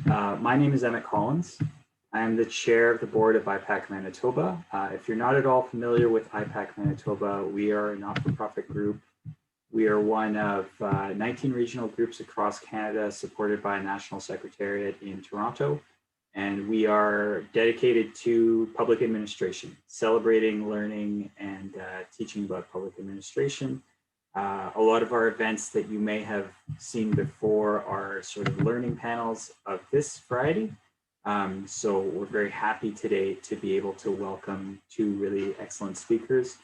My name is Emmett Collins. I am the chair of the board of IPAC Manitoba. If you're not at all familiar with IPAC Manitoba, we are a not-for-profit group. We are one of 19 regional groups across Canada supported by a national secretariat in Toronto. And we are dedicated to public administration, celebrating, learning, and teaching about public administration. A lot of our events that you may have seen before are sort of learning panels of this variety. So we're very happy today to be able to welcome two really excellent speakers.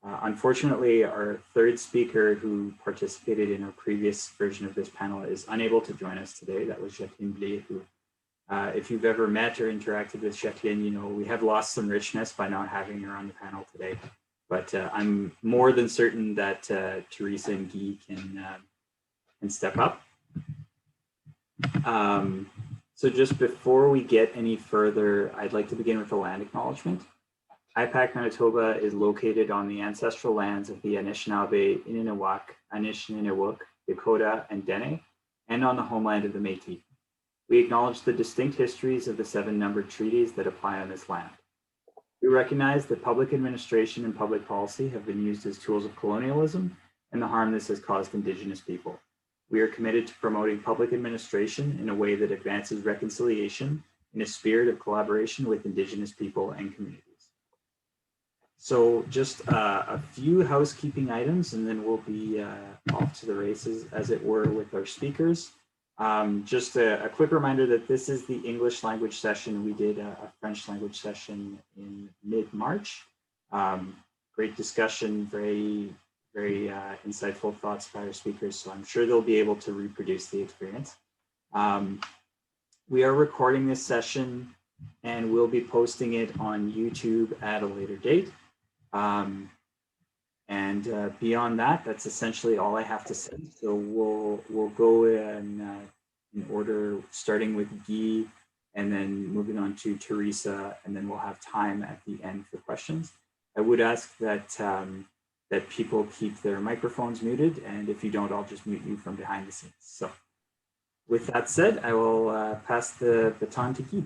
Unfortunately, our third speaker who participated in our previous version of this panel is unable to join us today. That was Jacqueline Blé, who, if you've ever met or interacted with Jacqueline, you know, we have lost some richness by not having her on the panel today. But I'm more than certain that Teresa and Guy can step up. So just before we get any further, I'd like to begin with a land acknowledgement. IPAC Manitoba is located on the ancestral lands of the Anishinaabe, Ininiwak, Anishinaabeg, Dakota, and Dene, and on the homeland of the Métis. We acknowledge the distinct histories of the 7 numbered treaties that apply on this land. We recognize that public administration and public policy have been used as tools of colonialism and the harm this has caused Indigenous people. We are committed to promoting public administration in a way that advances reconciliation in a spirit of collaboration with Indigenous people and communities. So just a few housekeeping items, and then we'll be off to the races, as it were, with our speakers. Just a quick reminder that this is the English language session. We did a French language session in mid-March. Great discussion, very insightful thoughts by our speakers. So I'm sure they'll be able to reproduce the experience. We are recording this session and we'll be posting it on YouTube at a later date. Beyond that, that's essentially all I have to say. So we'll go in order, starting with Guy, and then moving on to Teresa, and then we'll have time at the end for questions. I would ask that that people keep their microphones muted, and if you don't, I'll just mute you from behind the scenes. So with that said, I will pass the baton to Guy.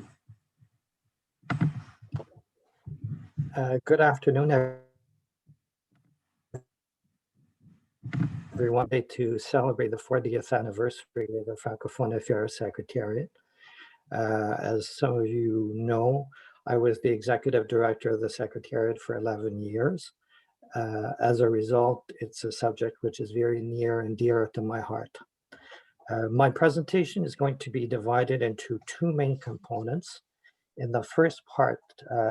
Good afternoon, everyone. To celebrate the 40th anniversary of the Francophone Affairs Secretariat. As some of you know, I was the executive director of the Secretariat for 11 years. As a result, it's a subject which is very near and dear to my heart. My presentation is going to be divided into 2 main components. In the first part,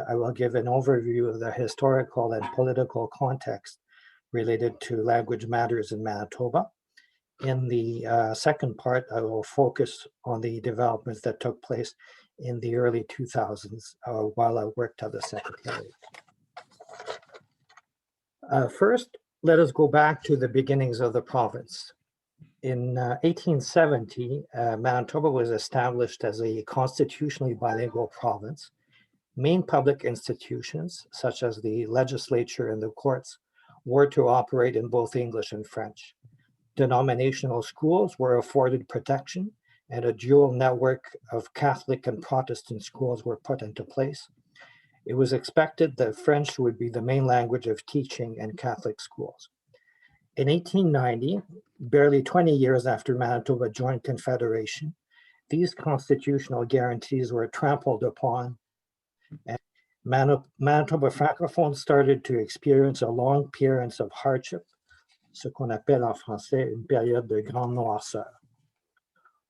I will give an overview of the historical and political context related to language matters in Manitoba. In the second part, I will focus on the developments that took place in the early 2000s while I worked at the Secretariat. First, let us go back to the beginnings of the province. In 1870, Manitoba was established as a constitutionally bilingual province. Main public institutions, such as the legislature and the courts, were to operate in both English and French. Denominational schools were afforded protection, and a dual network of Catholic and Protestant schools were put into place. It was expected that French would be the main language of teaching in Catholic schools. In 1890, barely 20 years after Manitoba joined Confederation, these constitutional guarantees were trampled upon, and Manitoba Francophones started to experience a long period of hardship, ce qu'on appelle en français une période de grande noirceur.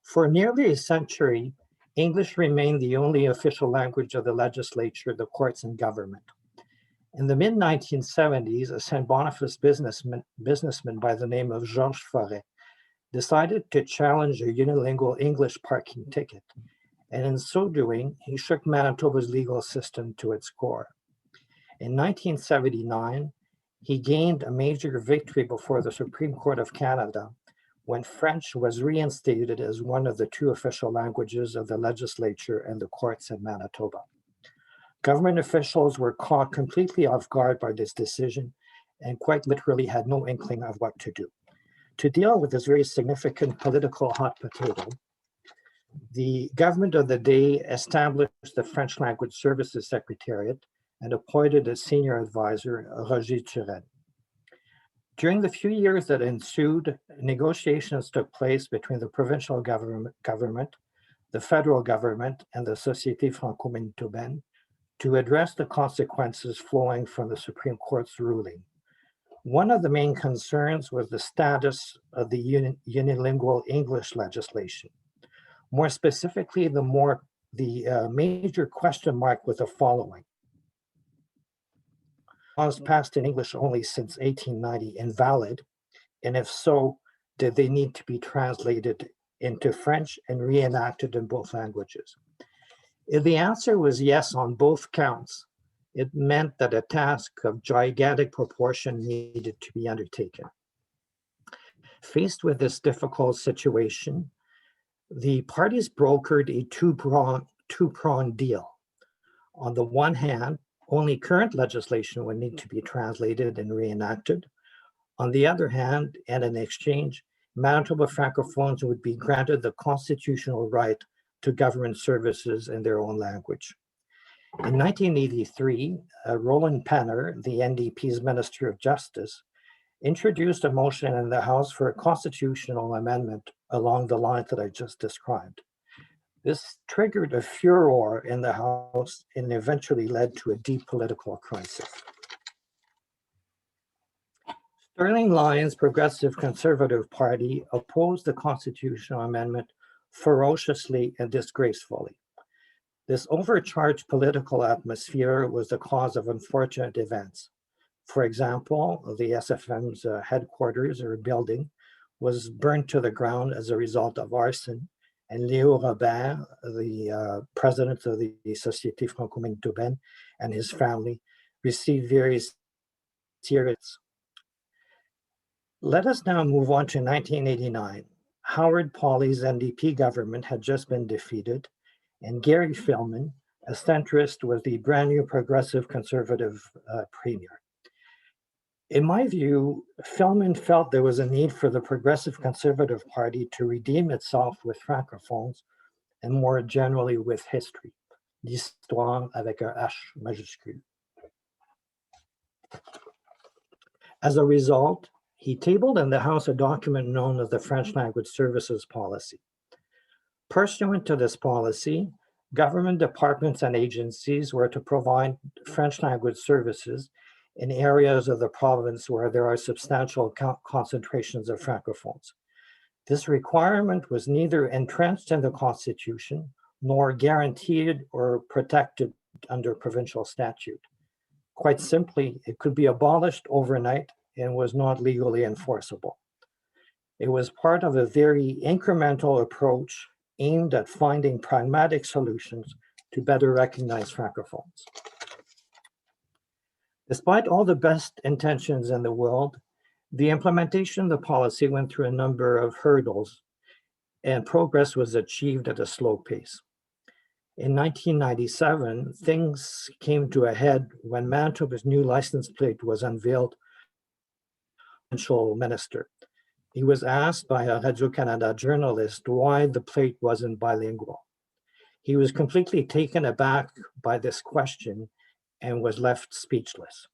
For nearly a century, English remained the only official language of the legislature, the courts, and government. In the mid-1970s, a St. Boniface businessman by the name of Georges Forêt decided to challenge a unilingual English parking ticket, and in so doing, he shook Manitoba's legal system to its core. In 1979, he gained a major victory before the Supreme Court of Canada when French was reinstated as one of the 2 official languages of the legislature and the courts in Manitoba. Government officials were caught completely off guard by this decision and quite literally had no inkling of what to do. To deal with this very significant political hot potato, The government of the day established the French Language Services Secretariat and appointed a senior advisor, Roger Jourdain. During the few years that ensued, negotiations took place between the provincial government, the federal government, and the Société Franco-Manitobaine to address the consequences flowing from the Supreme Court's ruling. One of the main concerns was the status of the unilingual English legislation. More specifically, the major question mark was the following. Laws passed in English only since 1890 invalid? And if so, did they need to be translated into French and reenacted in both languages? If the answer was yes on both counts, it meant that a task of gigantic proportion needed to be undertaken. Faced with this difficult situation, the parties brokered a two-pronged deal. On the one hand, only current legislation would need to be translated and reenacted. On the other hand, and in exchange, Manitoba Francophones would be granted the constitutional right to government services in their own language. In 1983, Roland Penner, the NDP's Minister of Justice, introduced a motion in the House for a constitutional amendment along the lines that I just described. This triggered a furor in the House and eventually led to a deep political crisis. Sterling Lyon's Progressive Conservative Party opposed the constitutional amendment ferociously and disgracefully. This overcharged political atmosphere was the cause of unfortunate events. For example, the SFM's headquarters or building was burned to the ground as a result of arson, and Léo Robert, the president of the Société Franco-Manitobaine, and his family received various serious. Let us now move on to 1989. Howard Pawley's NDP government had just been defeated, and Gary Filmon, a centrist, was the brand new progressive conservative premier. In my view, Filmon felt there was a need for the Progressive Conservative Party to redeem itself with francophones and more generally with history. L'histoire avec un H majuscule. As a result, he tabled in the House a document known as the French Language Services Policy. Pursuant to this policy, government departments and agencies were to provide French language services in areas of the province where there are substantial concentrations of francophones. This requirement was neither entrenched in the Constitution nor guaranteed or protected under provincial statute. Quite simply, it could be abolished overnight and was not legally enforceable. It was part of a very incremental approach aimed at finding pragmatic solutions to better recognize francophones. Despite all the best intentions in the world, the implementation of the policy went through a number of hurdles, and progress was achieved at a slow pace. In 1997, things came to a head when Manitoba's new license plate was unveiled. Provincial minister. He was asked by a Radio-Canada journalist why the plate wasn't bilingual. He was completely taken aback by this question and was left speechless.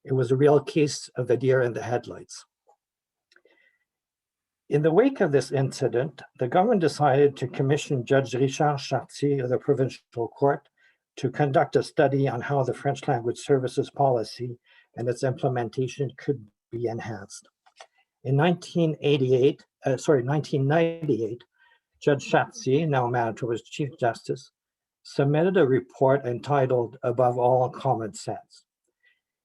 It was a real case of the deer in the headlights. In the wake of this incident, the government decided to commission Judge Richard Chartier of the Provincial Court to conduct a study on how the French language services policy and its implementation could be enhanced. In 1998, Judge Chartier, now Manitoba's Chief Justice, submitted a report entitled Above All Common Sense.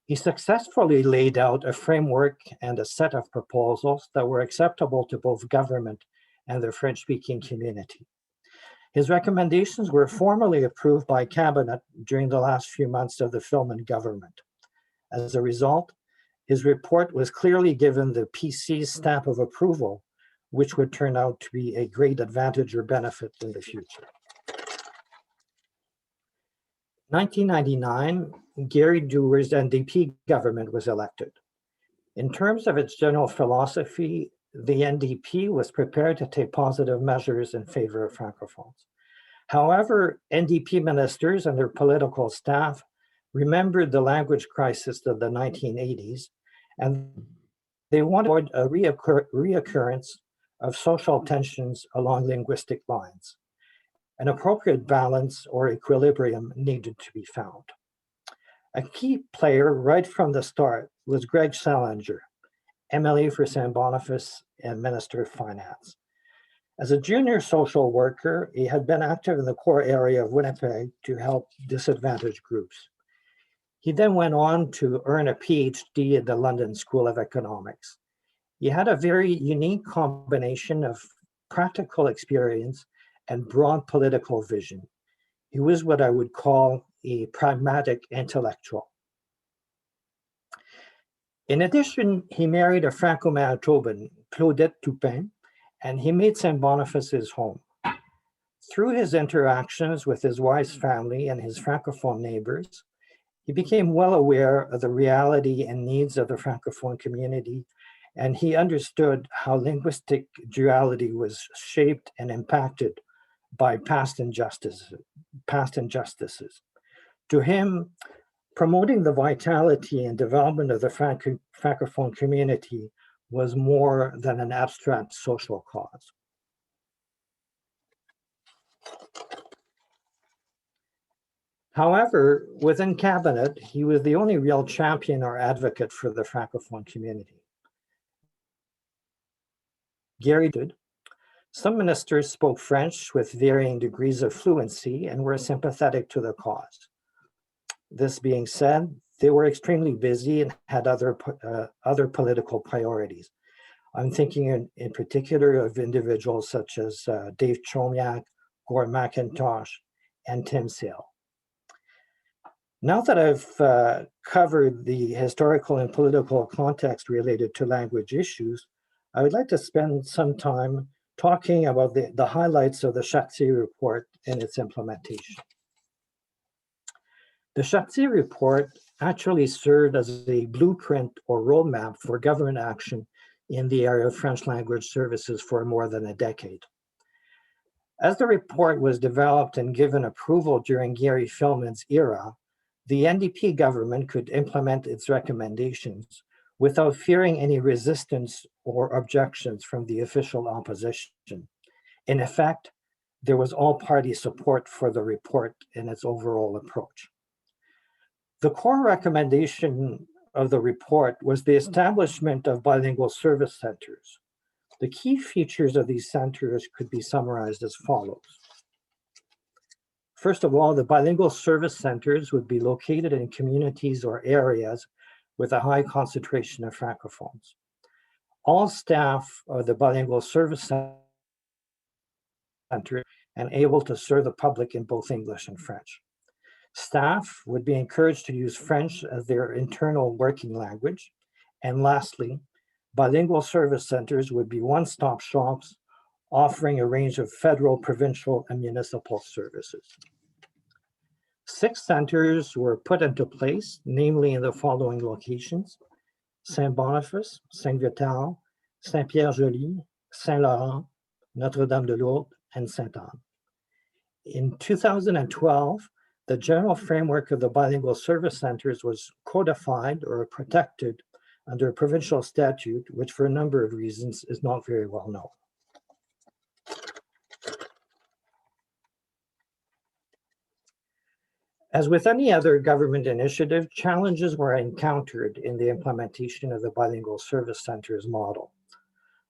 He successfully laid out a framework and a set of proposals that were acceptable to both government and the French-speaking community. His recommendations were formally approved by Cabinet during the last few months of the Filmon government. As a result, his report was clearly given the PC's stamp of approval, which would turn out to be a great advantage or benefit in the future. 1999, Gary Doer's NDP government was elected. In terms of its general philosophy, the NDP was prepared to take positive measures in favor of Francophones. However, NDP ministers and their political staff remembered the language crisis of the 1980s, and they wanted a reoccurrence of social tensions along linguistic lines. An appropriate balance or equilibrium needed to be found. A key player right from the start was Greg Salinger, MLA for St. Boniface and Minister of Finance. As a junior social worker, he had been active in the core area of Winnipeg to help disadvantaged groups. He then went on to earn a PhD at the London School of Economics. He had a very unique combination of practical experience and broad political vision. He was what I would call a pragmatic intellectual. In addition, he married a Franco-Manitoban, Claudette Toupin, and he made St. Boniface his home. Through his interactions with his wife's family and his Francophone neighbors, he became well aware of the reality and needs of the Francophone community, and he understood how linguistic duality was shaped and impacted by past injustices. To him, promoting the vitality and development of the Francophone community was more than an abstract social cause. However, within cabinet, he was the only real champion or advocate for the Francophone community. Gary did. Some ministers spoke French with varying degrees of fluency and were sympathetic to the cause. This being said, they were extremely busy and had other political priorities. I'm thinking in particular of individuals such as Dave Chomiak, Gord McIntosh, and Tim Sale. Now that I've covered the historical and political context related to language issues, I would like to spend some time talking about the highlights of the Chartier report and its implementation. The Chartier report actually served as a blueprint or roadmap for government action in the area of French language services for more than a decade. As the report was developed and given approval during Gary Filmon's era, the NDP government could implement its recommendations without fearing any resistance or objections from the official opposition. In effect, there was all-party support for the report and its overall approach. The core recommendation of the report was the establishment of bilingual service centers. The key features of these centers could be summarized as follows. First of all, the bilingual service centers would be located in communities or areas with a high concentration of Francophones. All staff of the bilingual service center and able to serve the public in both English and French. Staff would be encouraged to use French as their internal working language. And lastly, bilingual service centers would be one-stop shops offering a range of federal, provincial, and municipal services. 6 centers were put into place, namely in the following locations: St. Boniface, Saint-Vital, Saint-Pierre-Joly, Saint-Laurent, Notre-Dame-de-Lourdes, and Sainte-Anne. In 2012, the general framework of the bilingual service centers was codified or protected under a provincial statute, which for a number of reasons is not very well known. As with any other government initiative, challenges were encountered in the implementation of the bilingual service centers model.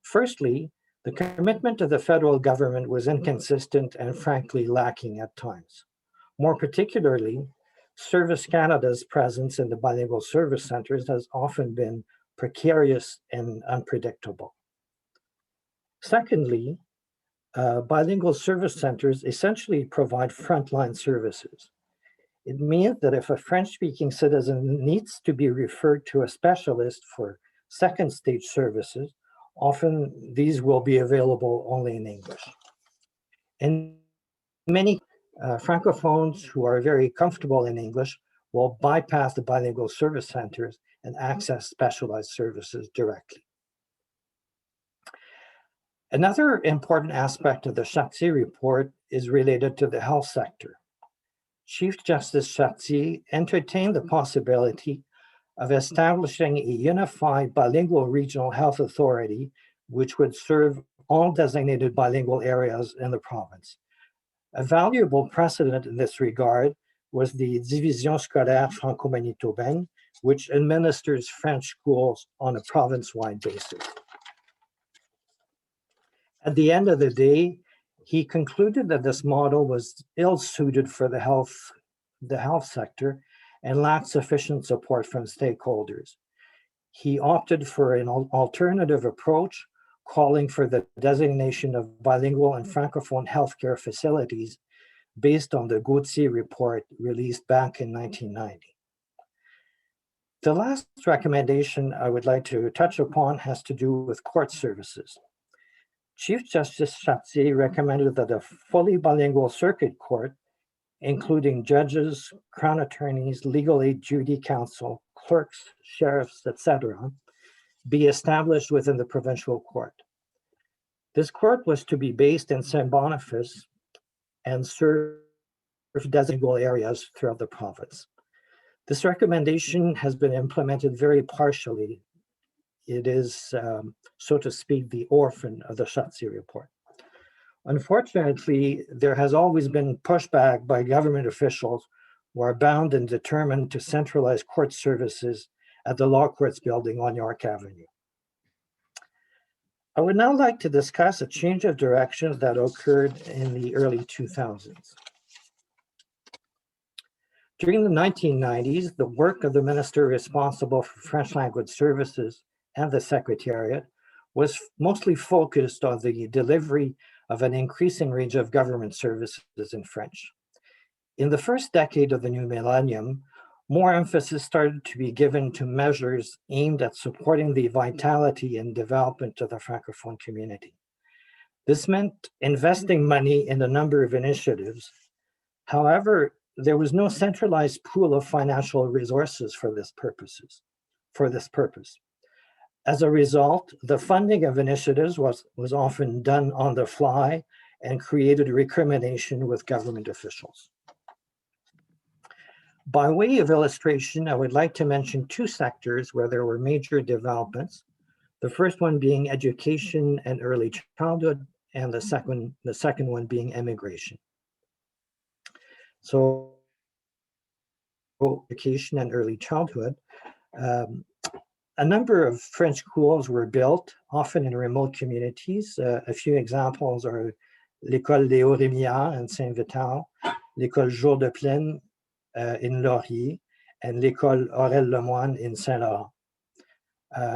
Firstly, the commitment of the federal government was inconsistent and frankly lacking at times. More particularly, Service Canada's presence in the bilingual service centers has often been precarious and unpredictable. Secondly, bilingual service centers essentially provide frontline services. It means that if a French-speaking citizen needs to be referred to a specialist for second stage services, often these will be available only in English. And many Francophones who are very comfortable in English will bypass the bilingual service centers and access specialized services directly. Another important aspect of the Chartier report is related to the health sector. Chief Justice Chartier entertained the possibility of establishing a unified bilingual regional health authority, which would serve all designated bilingual areas in the province. A valuable precedent in this regard was the Division Scolaire Franco-Manitobaine, which administers French schools on a province-wide basis. At the end of the day, he concluded that this model was ill-suited for the health sector and lacked sufficient support from stakeholders. He opted for an alternative approach, calling for the designation of bilingual and francophone healthcare facilities based on the Gauthier report released back in 1990. The last recommendation I would like to touch upon has to do with court services. Chief Justice Chartier recommended that a fully bilingual circuit court, including judges, crown attorneys, legal aid duty counsel, clerks, sheriffs, etc., be established within the provincial court. This court was to be based in St. Boniface and serve designated areas throughout the province. This recommendation has been implemented very partially. It is, so to speak, the orphan of the Chartier report. Unfortunately, there has always been pushback by government officials who are bound and determined to centralize court services at the Law Courts building on York Avenue. I would now like to discuss a change of direction that occurred in the early 2000s. During the 1990s, the work of the minister responsible for French language services and the Secretariat was mostly focused on the delivery of an increasing range of government services in French. In the first decade of the new millennium, more emphasis started to be given to measures aimed at supporting the vitality and development of the Francophone community. This meant investing money in a number of initiatives. However, there was no centralized pool of financial resources for this purpose. As a result, the funding of initiatives was often done on the fly and created recrimination with government officials. By way of illustration, I would like to mention two sectors where there were major developments. The first one being education and early childhood, and the second one being immigration. So, education and early childhood. A number of French schools were built, often in remote communities. A few examples are l'École des Hauts-Rémiards in Saint-Vital, l'École Jourdain in Laurier, and l'École Aurel-Lemoine in Saint-Laurent.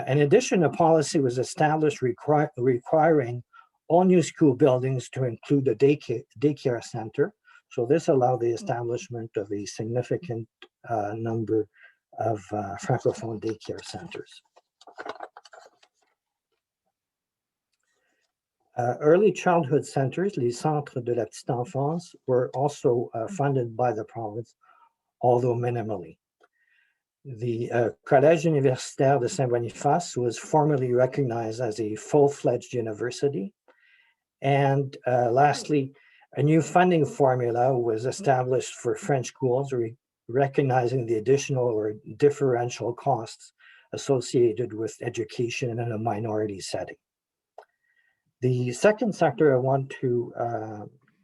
In addition, a policy was established requiring all new school buildings to include a daycare center. So this allowed the establishment of a significant number of Francophone daycare centers. Early childhood centers, les centres de la petite enfance, were also funded by the province, although minimally. The Collège Universitaire de Saint-Boniface was formally recognized as a full-fledged university. And lastly, a new funding formula was established for French schools, recognizing the additional or differential costs associated with education in a minority setting. The second sector I want to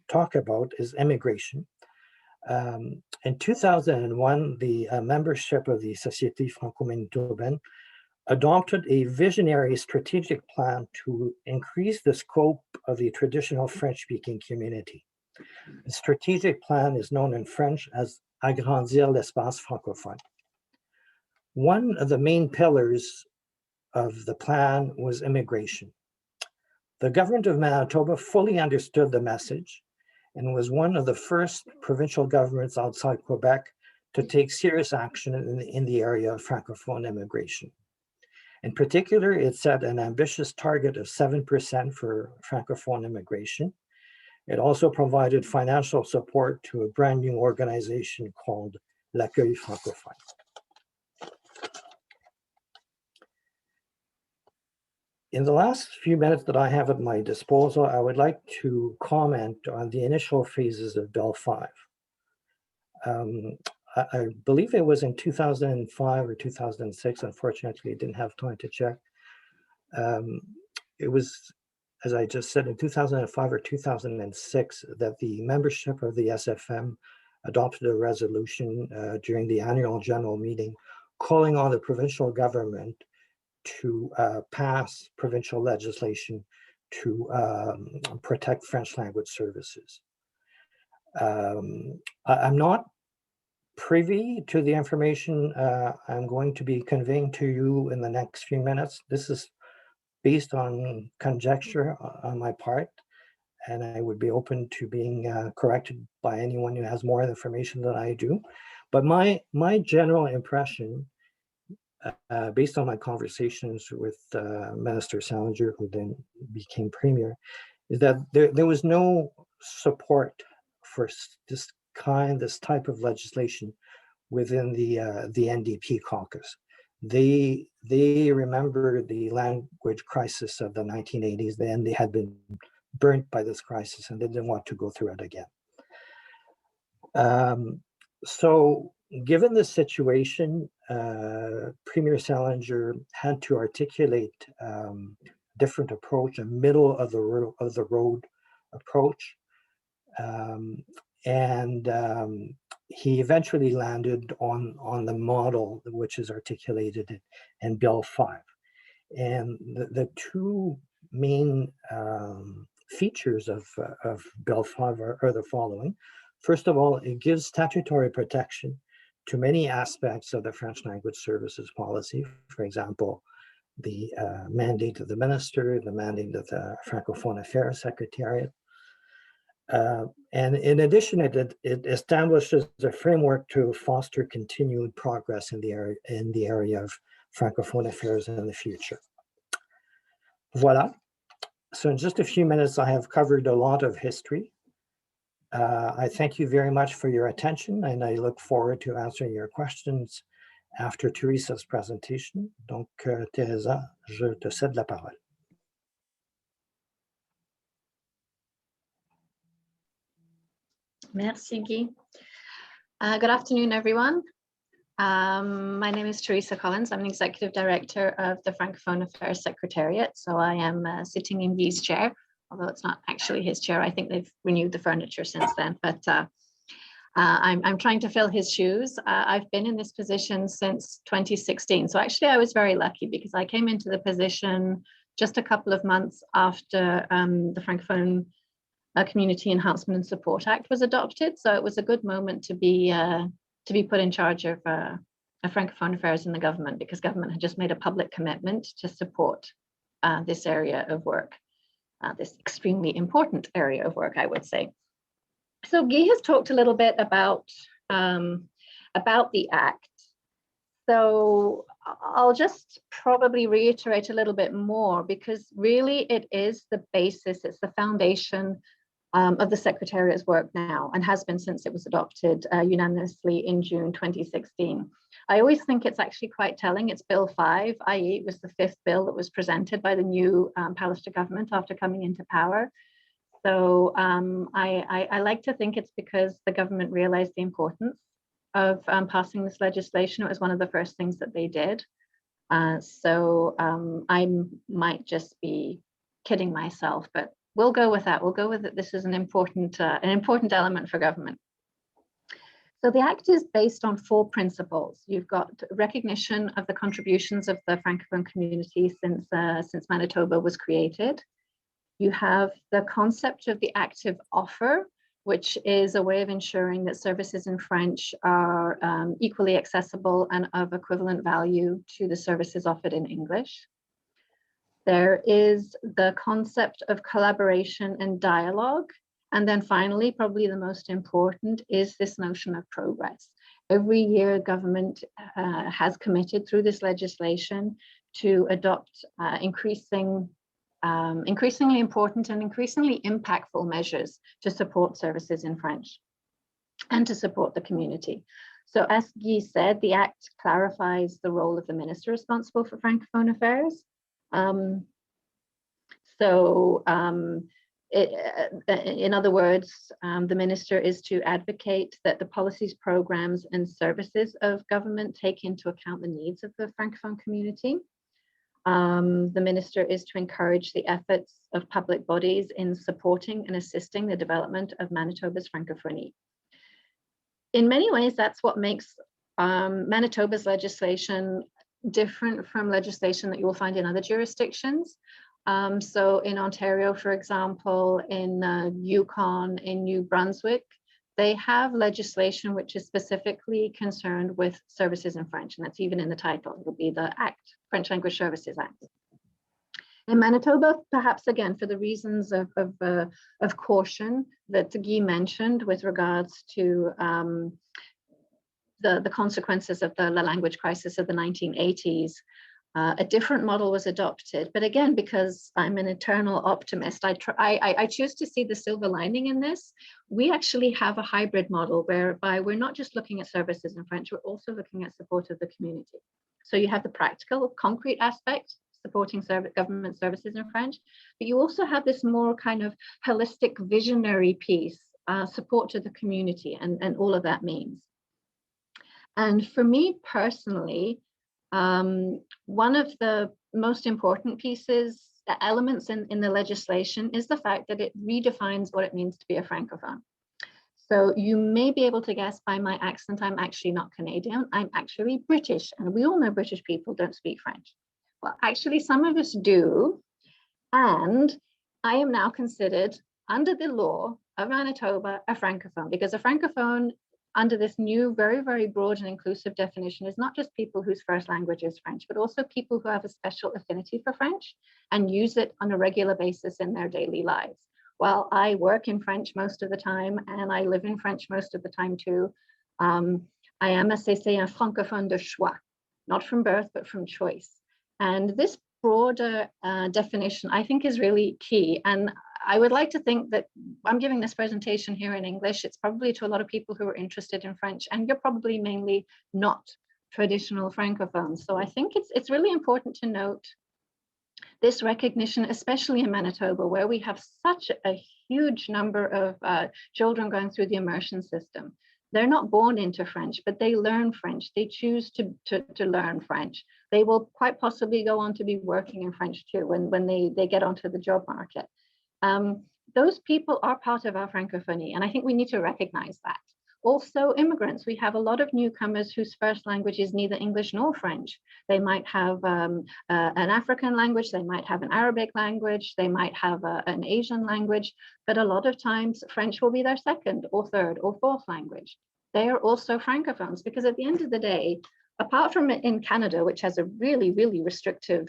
talk about is immigration. In 2001, the membership of the Société Franco-Manitobaine adopted a visionary strategic plan to increase the scope of the traditional French-speaking community. The strategic plan is known in French as Agrandir l'espace francophone. One of the main pillars of the plan was immigration. The government of Manitoba fully understood the message and was one of the first provincial governments outside Quebec to take serious action in the area of Francophone immigration. In particular, it set an ambitious target of 7% for Francophone immigration. It also provided financial support to a brand new organization called L'Accueil Francophone. In the last few minutes that I have at my disposal, I would like to comment on the initial phases of Bill 5. I believe it was in 2005 or 2006. Unfortunately, I didn't have time to check. It was, as I just said, in 2005 or 2006 that the membership of the SFM adopted a resolution during the annual general meeting calling on the provincial government to pass provincial legislation to protect French language services. I'm not privy to the information I'm going to be conveying to you in the next few minutes. This is based on conjecture on my part, and I would be open to being corrected by anyone who has more information than I do. But my general impression, based on my conversations with Minister Salinger, who then became Premier, is that there was no support for this type of legislation within the NDP caucus. They remember the language crisis of the 1980s, and they had been burnt by this crisis, and they didn't want to go through it again. So given the situation, Premier Salinger had to articulate different approach, a middle of the road approach. He eventually landed on the model which is articulated in Bill 5. And the two main features of Bill 5 are the following. First of all, it gives statutory protection to many aspects of the French language services policy. For example, the mandate of the minister, the mandate of the Francophone Affairs Secretariat. And in addition, it establishes a framework to foster continued progress in the area of Francophone affairs in the future. Voilà. So in just a few minutes, I have covered a lot of history. I thank you very much for your attention, and I look forward to answering your questions after Teresa's presentation. Donc, Teresa, je te cède la parole. Merci, Guy. Good afternoon, everyone. My name is Teresa Collins. I'm the Executive Director of the Francophone Affairs Secretariat. So I am sitting in Guy's chair, although it's not actually his chair. I think they've renewed the furniture since then, but I'm trying to fill his shoes. I've been in this position since 2016. So actually I was very lucky because I came into the position just a couple of months after the Francophone Community Enhancement and Support Act was adopted. So it was a good moment to be put in charge of Francophone affairs in the government, because government had just made a public commitment to support this area of work, this extremely important area of work, I would say. So Guy has talked a little bit about the Act. So I'll just probably reiterate a little bit more, because really it is the basis, it's the foundation of the Secretariat's work now, and has been since it was adopted unanimously in June 2016. I always think it's actually quite telling. It's Bill 5, i.e. it was the 5th bill that was presented by the new Pallister government after coming into power. So I like to think it's because the government realized the importance of passing this legislation. It was one of the first things that they did. So I might just be kidding myself, but we'll go with that. We'll go with it. This is an important element for government. So the Act is based on 4 principles. You've got recognition of the contributions of the Francophone community since Manitoba was created. You have the concept of the active offer, which is a way of ensuring that services in French are equally accessible and of equivalent value to the services offered in English. There is the concept of collaboration and dialogue. And then finally, probably the most important, is this notion of progress. Every year, government has committed through this legislation to adopt increasingly important and increasingly impactful measures to support services in French and to support the community. So as Guy said, the Act clarifies the role of the minister responsible for Francophone affairs. So in other words, the minister is to advocate that the policies, programs, and services of government take into account the needs of the Francophone community. The minister is to encourage the efforts of public bodies in supporting and assisting the development of Manitoba's Francophonie. In many ways, that's what makes Manitoba's legislation different from legislation that you will find in other jurisdictions. So in Ontario, for example, in Yukon, in New Brunswick, they have legislation which is specifically concerned with services in French, and that's even in the title. It'll be the Act, French Language Services Act. In Manitoba, perhaps again, for the reasons of caution that Guy mentioned with regards to the consequences of the language crisis of the 1980s, a different model was adopted. But again, because I'm an eternal optimist, I choose to see the silver lining in this. We actually have a hybrid model whereby we're not just looking at services in French, we're also looking at support of the community. So you have the practical, concrete aspect, supporting government services in French, but you also have this more kind of holistic visionary piece, support to the community, and all of that means. And for me personally, one of the most important pieces, elements in the legislation is the fact that it redefines what it means to be a Francophone. So you may be able to guess by my accent, I'm actually not Canadian, I'm actually British. And we all know British people don't speak French. Well, actually, some of us do. And I am now considered, under the law of Manitoba, a Francophone, because a Francophone, under this new, very, very broad and inclusive definition, is not just people whose first language is French, but also people who have a special affinity for French and use it on a regular basis in their daily lives. While I work in French most of the time, and I live in French most of the time too, I am, as they say, un francophone de choix, not from birth, but from choice. And this broader definition, I think, is really key. And I would like to think that I'm giving this presentation here in English. It's probably to a lot of people who are interested in French, and you're probably mainly not traditional Francophones. So I think it's really important to note this recognition, especially in Manitoba, where we have such a huge number of children going through the immersion system. They're not born into French, but they learn French. They choose to learn French. They will quite possibly go on to be working in French too when they get onto the job market. Those people are part of our Francophonie, and I think we need to recognize that. Also, immigrants, we have a lot of newcomers whose first language is neither English nor French. They might have an African language, they might have an Arabic language, they might have an Asian language, but a lot of times French will be their second or third or fourth language. They are also Francophones, because at the end of the day, apart from in Canada, which has a really, really restrictive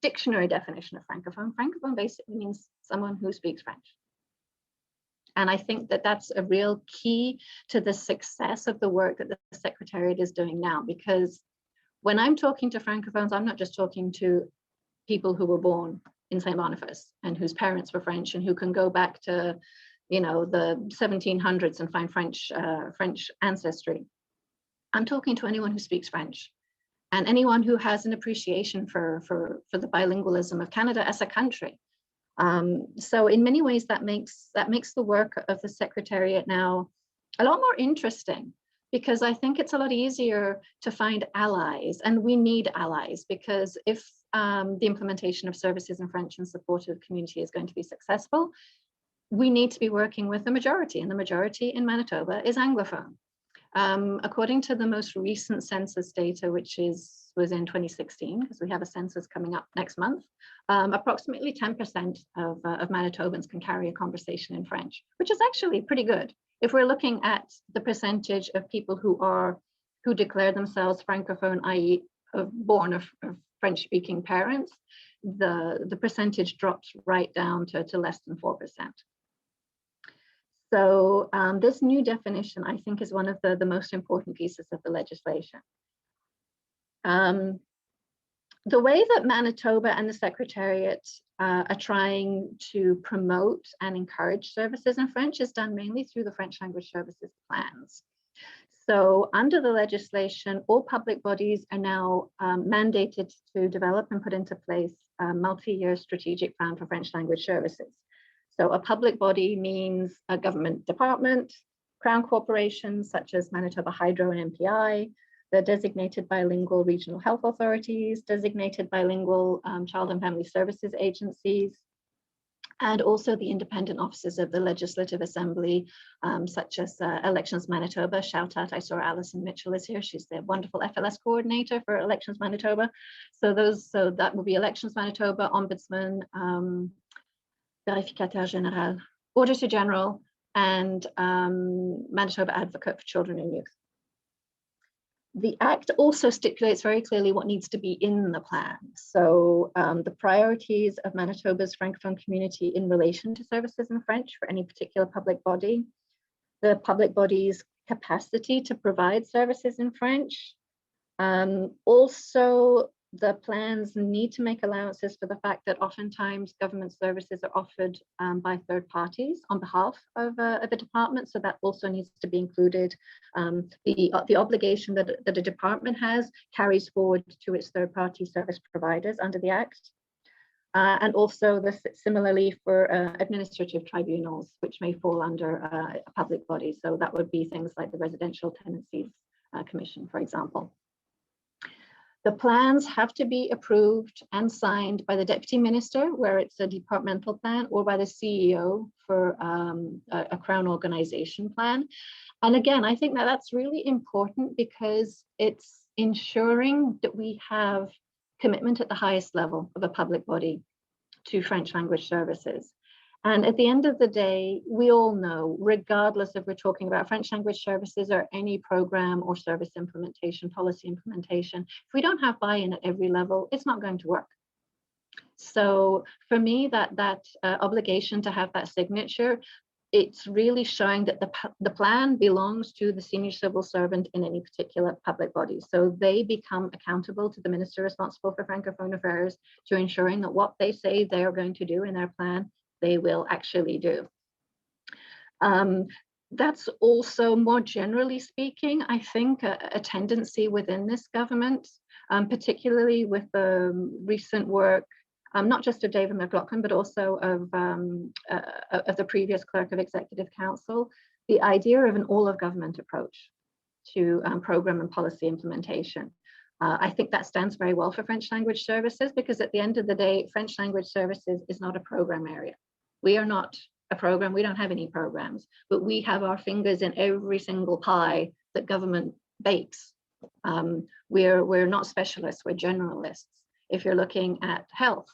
dictionary definition of Francophone, Francophone basically means someone who speaks French. And I think that that's a real key to the success of the work that the Secretariat is doing now, because when I'm talking to Francophones, I'm not just talking to people who were born in St. Boniface and whose parents were French and who can go back to, you know, the 1700s and find French ancestry. I'm talking to anyone who speaks French and anyone who has an appreciation for the bilingualism of Canada as a country. So in many ways, that makes the work of the Secretariat now a lot more interesting, because I think it's a lot easier to find allies, and we need allies, because if the implementation of services in French in support of the community is going to be successful, we need to be working with the majority, and the majority in Manitoba is Anglophone. According to the most recent census data, which was in 2016, because we have a census coming up next month, approximately 10% of Manitobans can carry a conversation in French, which is actually pretty good. If we're looking at the percentage of people who declare themselves Francophone, i.e. born of French-speaking parents, the percentage drops right down to less than 4%. So this new definition, I think, is one of the most important pieces of the legislation. The way that Manitoba and the Secretariat are trying to promote and encourage services in French is done mainly through the French language services plans. So under the legislation, all public bodies are now mandated to develop and put into place a multi-year strategic plan for French language services. So a public body means a government department, crown corporations such as Manitoba Hydro and MPI, the designated bilingual regional health authorities, designated bilingual child and family services agencies, and also the independent offices of the Legislative Assembly, such as Elections Manitoba. Shout out, I saw Alison Mitchell is here. She's the wonderful FLS coordinator for Elections Manitoba. So that would be Elections Manitoba, Ombudsman, Verificateur Général, Auditor General, and Manitoba Advocate for Children and Youth. The Act also stipulates very clearly what needs to be in the plan. So the priorities of Manitoba's Francophone community in relation to services in French for any particular public body, the public body's capacity to provide services in French. Also, the plans need to make allowances for the fact that oftentimes government services are offered by third parties on behalf of a department. So that also needs to be included. The obligation that a department has carries forward to its third party service providers under the Act. And also similarly for administrative tribunals, which may fall under a public body. So that would be things like the Residential Tenancies Commission, for example. The plans have to be approved and signed by the Deputy Minister, where it's a departmental plan, or by the CEO for a Crown organization plan. And again, I think that that's really important because it's ensuring that we have commitment at the highest level of a public body to French language services. And at the end of the day, we all know, regardless if we're talking about French language services or any program or service implementation, policy implementation, if we don't have buy-in at every level, it's not going to work. So for me, that obligation to have that signature, it's really showing that the plan belongs to the senior civil servant in any particular public body. So they become accountable to the minister responsible for Francophone affairs to ensuring that what they say they are going to do in their plan, they will actually do. That's also, more generally speaking, I think a tendency within this government, particularly with the recent work, not just of David McLaughlin, but also of the previous Clerk of Executive Council, the idea of an all-of-government approach to program and policy implementation. I think that stands very well for French language services, because at the end of the day, French language services is not a program area. We are not a program, we don't have any programs, but we have our fingers in every single pie that government bakes. We're not specialists, we're generalists. If you're looking at health,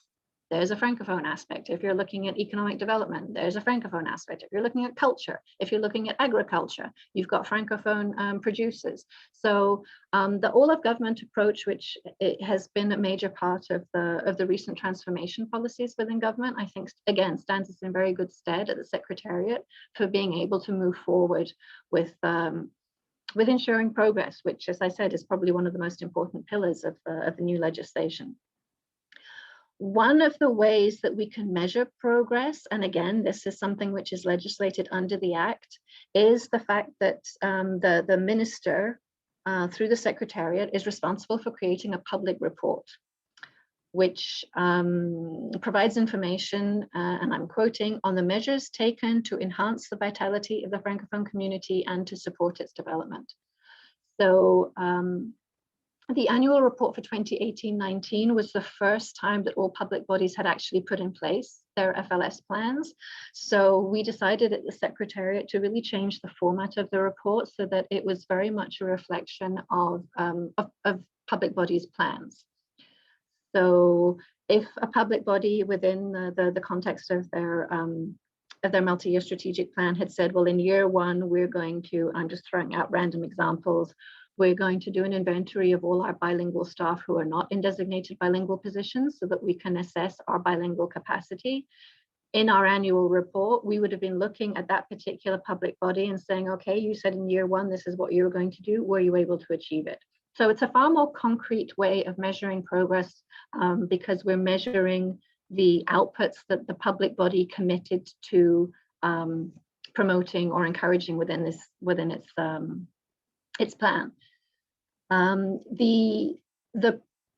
there's a Francophone aspect. If you're looking at economic development, there's a Francophone aspect. If you're looking at culture, if you're looking at agriculture, you've got Francophone producers. So the all-of-government approach, which it has been a major part of the recent transformation policies within government, I think, again, stands us in very good stead at the Secretariat for being able to move forward with ensuring progress, which, as I said, is probably one of the most important pillars of the new legislation. One of the ways that we can measure progress, and again, this is something which is legislated under the Act, is the fact that the minister, through the Secretariat, is responsible for creating a public report, which provides information, and I'm quoting, on the measures taken to enhance the vitality of the Francophone community and to support its development. So the annual report for 2018-19 was the first time that all public bodies had actually put in place their FLS plans. So we decided at the Secretariat to really change the format of the report so that it was very much a reflection of public bodies' plans. So if a public body within the context of their multi-year strategic plan had said, well, in year one, we're going to, I'm just throwing out random examples, we're going to do an inventory of all our bilingual staff who are not in designated bilingual positions so that we can assess our bilingual capacity. In our annual report, we would have been looking at that particular public body and saying, okay, you said in year one, this is what you were going to do. Were you able to achieve it? So it's a far more concrete way of measuring progress because we're measuring the outputs that the public body committed to promoting or encouraging within its its plan. The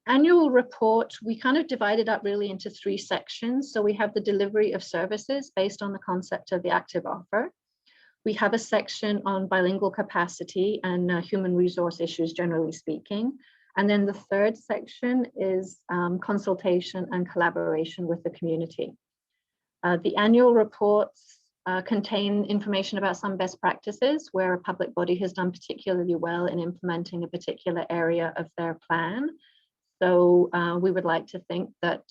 annual report, we kind of divided up really into 3 sections. So we have the delivery of services based on the concept of the active offer. We have a section on bilingual capacity and human resource issues, generally speaking. And then the 3rd section is consultation and collaboration with the community. The annual reports contain information about some best practices where a public body has done particularly well in implementing a particular area of their plan. So we would like to think that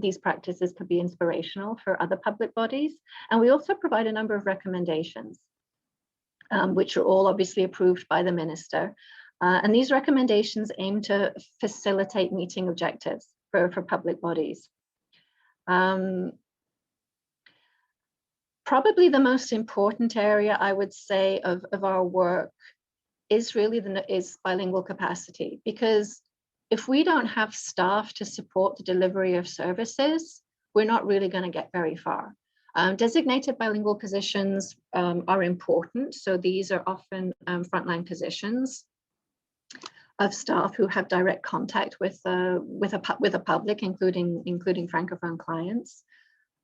these practices could be inspirational for other public bodies. And we also provide a number of recommendations, which are all obviously approved by the minister. And these recommendations aim to facilitate meeting objectives for public bodies. Probably the most important area, I would say, of our work is really is bilingual capacity, because if we don't have staff to support the delivery of services, we're not really going to get very far. Designated bilingual positions are important. So these are often frontline positions of staff who have direct contact with a public, including Francophone clients.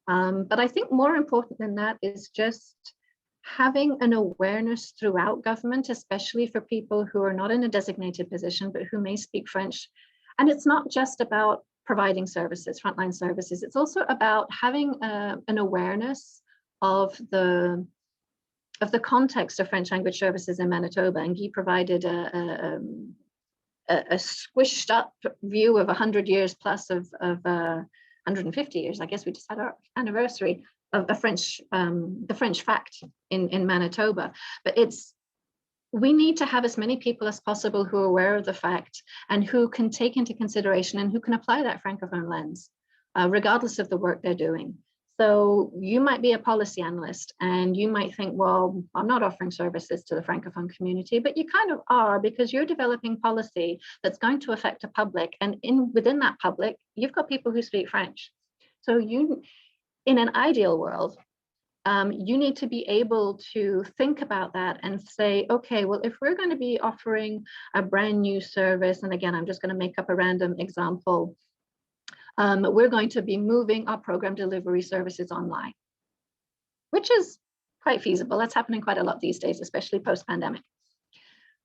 But I think more important than that is just having an awareness throughout government, especially for people who are not in a designated position, but who may speak French. And it's not just about providing services, frontline services. It's also about having an awareness of the context of French language services in Manitoba. And Guy provided a squished up view of 100 years plus of 150 years. I guess we just had our anniversary of the French fact in Manitoba. But we need to have as many people as possible who are aware of the fact and who can take into consideration and who can apply that Francophone lens, regardless of the work they're doing. So you might be a policy analyst and you might think, well, I'm not offering services to the Francophone community, but you kind of are, because you're developing policy that's going to affect a public, and within that public, you've got people who speak French. So in an ideal world, you need to be able to think about that and say, okay, well, if we're going to be offering a brand new service, and again, I'm just going to make up a random example, we're going to be moving our program delivery services online, which is quite feasible. That's happening quite a lot these days, especially post-pandemic.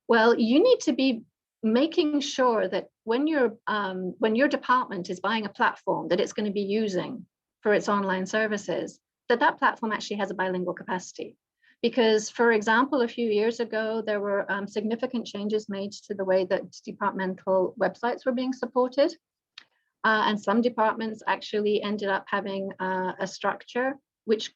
Well, you need to be making sure that when your department is buying a platform that it's going to be using for its online services, that platform actually has a bilingual capacity. Because, for example, a few years ago, there were significant changes made to the way that departmental websites were being supported. And some departments actually ended up having a structure which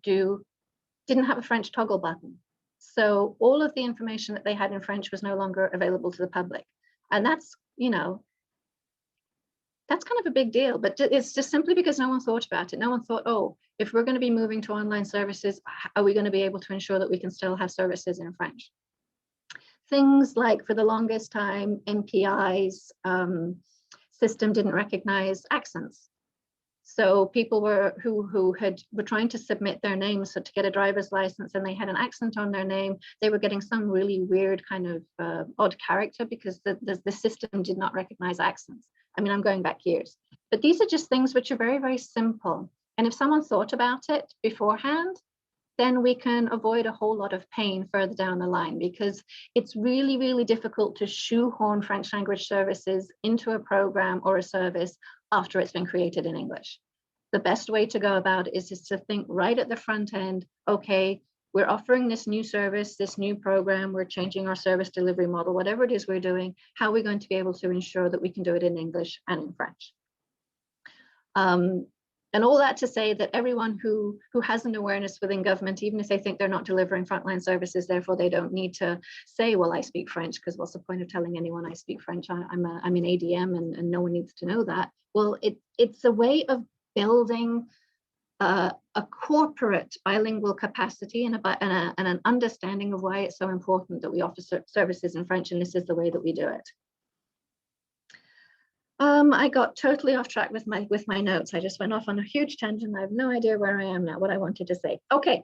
didn't have a French toggle button. So all of the information that they had in French was no longer available to the public. And that's kind of a big deal, but it's just simply because no one thought about it. No one thought, oh, if we're going to be moving to online services, are we going to be able to ensure that we can still have services in French? Things like, for the longest time, MPI's system didn't recognize accents. So people who were trying to submit their names, so to get a driver's license, and they had an accent on their name, they were getting some really weird kind of odd character because the system did not recognize accents. I mean, I'm going back years, but these are just things which are very, very simple. And if someone thought about it beforehand, then we can avoid a whole lot of pain further down the line, because it's really, really difficult to shoehorn French language services into a program or a service after it's been created in English. The best way to go about it is just to think right at the front end, okay, we're offering this new service, this new program, we're changing our service delivery model, whatever it is we're doing, how are we going to be able to ensure that we can do it in English and in French? And all that to say that everyone who has an awareness within government, even if they think they're not delivering frontline services, therefore they don't need to say, well, I speak French, because what's the point of telling anyone I speak French? I'm in ADM and no one needs to know that. Well, it's a way of building a corporate bilingual capacity and an understanding of why it's so important that we offer services in French, and this is the way that we do it. I got totally off track with my notes. I just went off on a huge tangent. I have no idea where I am now, what I wanted to say. Okay,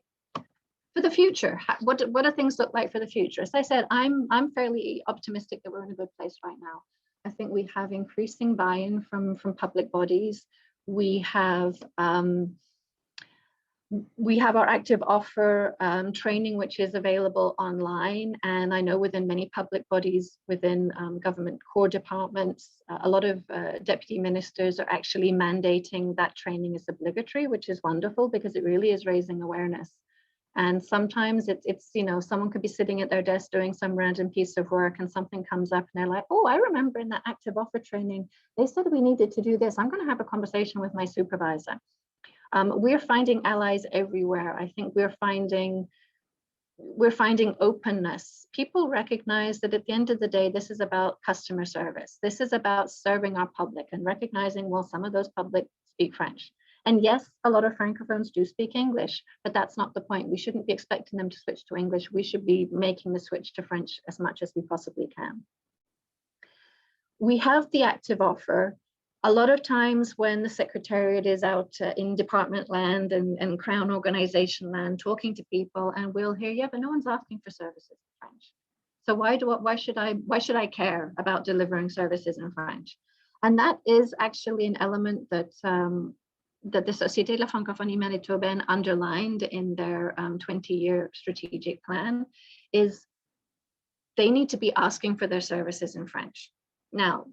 For the future, what do things look like for the future? As I said, I'm fairly optimistic that we're in a good place right now. I think we have increasing buy-in from public bodies. We have our active offer training, which is available online. And I know within many public bodies, within government core departments, a lot of deputy ministers are actually mandating that training is obligatory, which is wonderful because it really is raising awareness. And sometimes it's, you know, someone could be sitting at their desk doing some random piece of work and something comes up and they're like, oh, I remember in that active offer training, they said we needed to do this. I'm going to have a conversation with my supervisor. We're finding allies everywhere. I think we're finding openness. People recognize that at the end of the day, this is about customer service. This is about serving our public and recognizing, well, some of those public speak French. And yes, a lot of Francophones do speak English, but that's not the point. We shouldn't be expecting them to switch to English. We should be making the switch to French as much as we possibly can. We have the active offer. A lot of times when the Secretariat is out in department land and Crown organization land talking to people, and we'll hear, yeah, but no one's asking for services in French. So why should I care about delivering services in French? And that is actually an element that that the Société de la Francophonie Manitobaine underlined in their 20-year strategic plan, is they need to be asking for their services in French. Now,